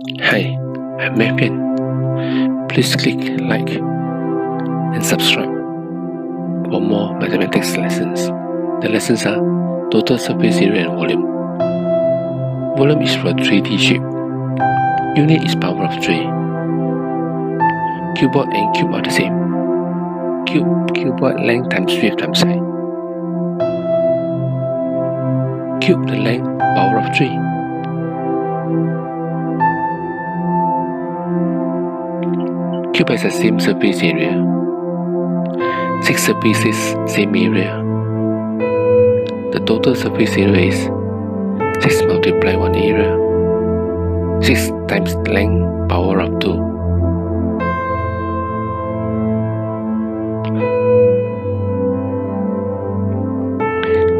Hi, I'm Mepian. Please click like and subscribe for more mathematics lessons. The lessons are total surface area and volume. Volume is for a 3D shape. Unit is power of 3. Cuboid and cube are the same. Cuboid length times width times height. Cube the length power of 3. Cube has the same surface area. 6 surfaces, same area. The total surface area is 6 multiply 1 area. 6 times length power of 2.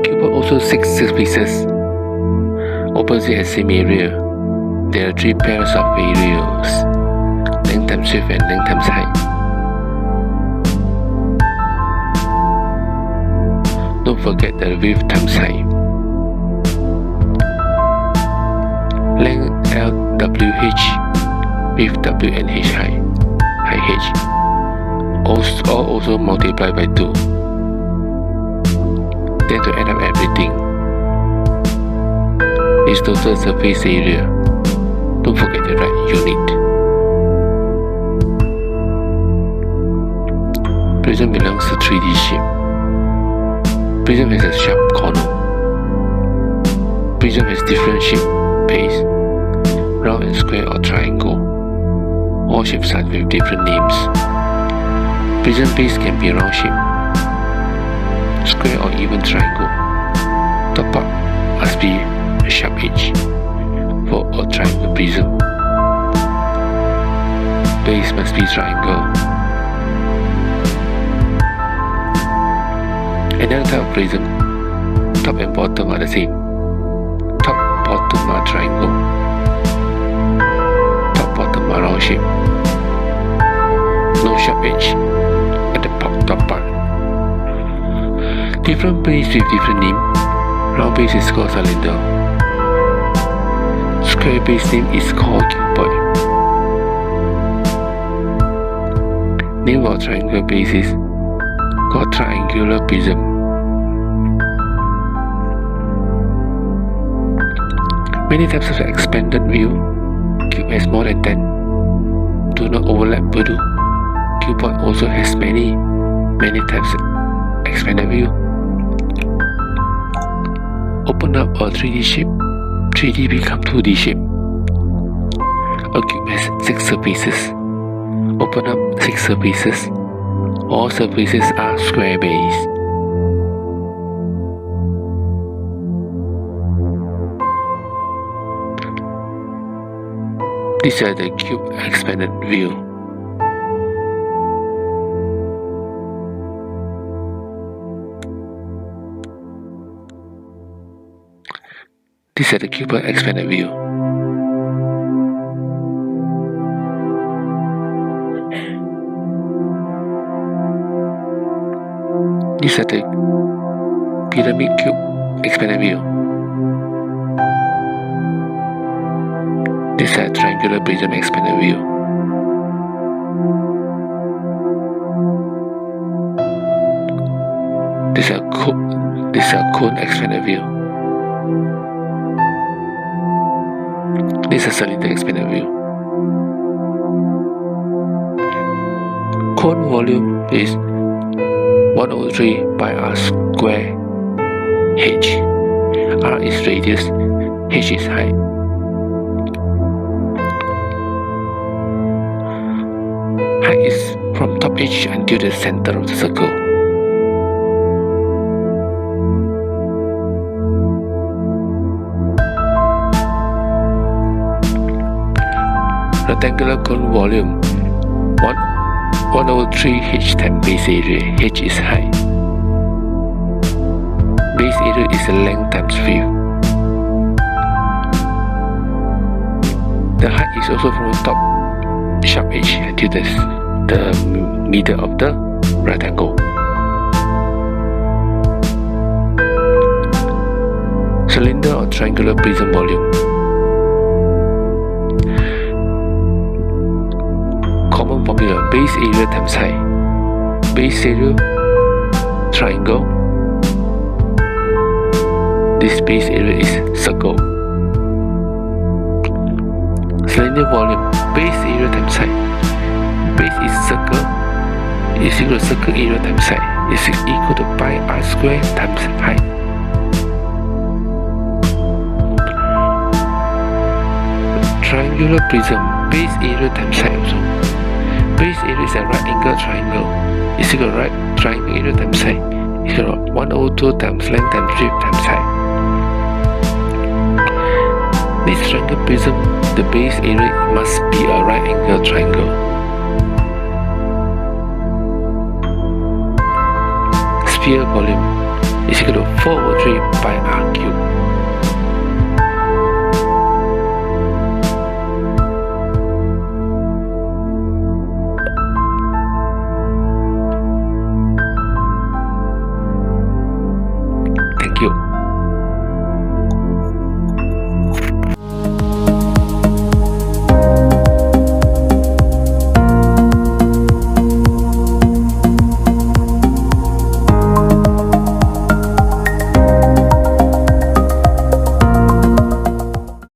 Cube also 6 surfaces. Opposite has same area. There are 3 pairs of areas. Length times width and length times height. Don't forget the width times height. Length LWH, width W and H height H. Also multiply by 2. Then to add up everything is total surface area. Don't forget to write unit. Prism belongs to 3D shape. Prism has a sharp corner. Prism has different shape, base, round and square or triangle. All shapes are with different names. Prism base can be round shape, square or even triangle. Top part must be a sharp edge for a triangle prism. Base must be triangle. Another type of prism, top and bottom are the same. Top, bottom are triangle. Top, bottom are round shape. No sharp edge at the top part. Different base with different name. Round base is called cylinder. Square base name is called cuboid. Name of triangle base is called triangular prism. Many types of expanded view. Cube has more than 10. Do not overlap Voodoo. Cuboid also has many types of expanded view. Open up a 3D shape. 3D become 2D shape. A cube has 6 surfaces. Open up 6 surfaces. All surfaces are square base. These are the cube expanded view. These are the cube expanded view. These are the pyramid cube expanded view. These are triangular prism expanded view. These are cone expanded view. These are cylinder expanded view. Cone volume is 103 by r square h. R is radius, h is height. Height is from top edge until the center of the circle. Rectangular cone volume 103 h times base area. H is height. Base area is length times width. The height is also from the top sharp edge until the middle of the rectangle. Cylinder or triangular prism volume. base area times height. Base area triangle. This base area is circle. Cylinder volume base area times height. Base is circle is equal to circle area times height is equal to pi r square times height. Triangular prism base area times height also. Base area is a right angle triangle is equal to right triangle area times height is equal to 102 times length times width times height. This triangle prism, the base area must be a right angle triangle. Sphere volume is equal to 4 over 3 pi r cube.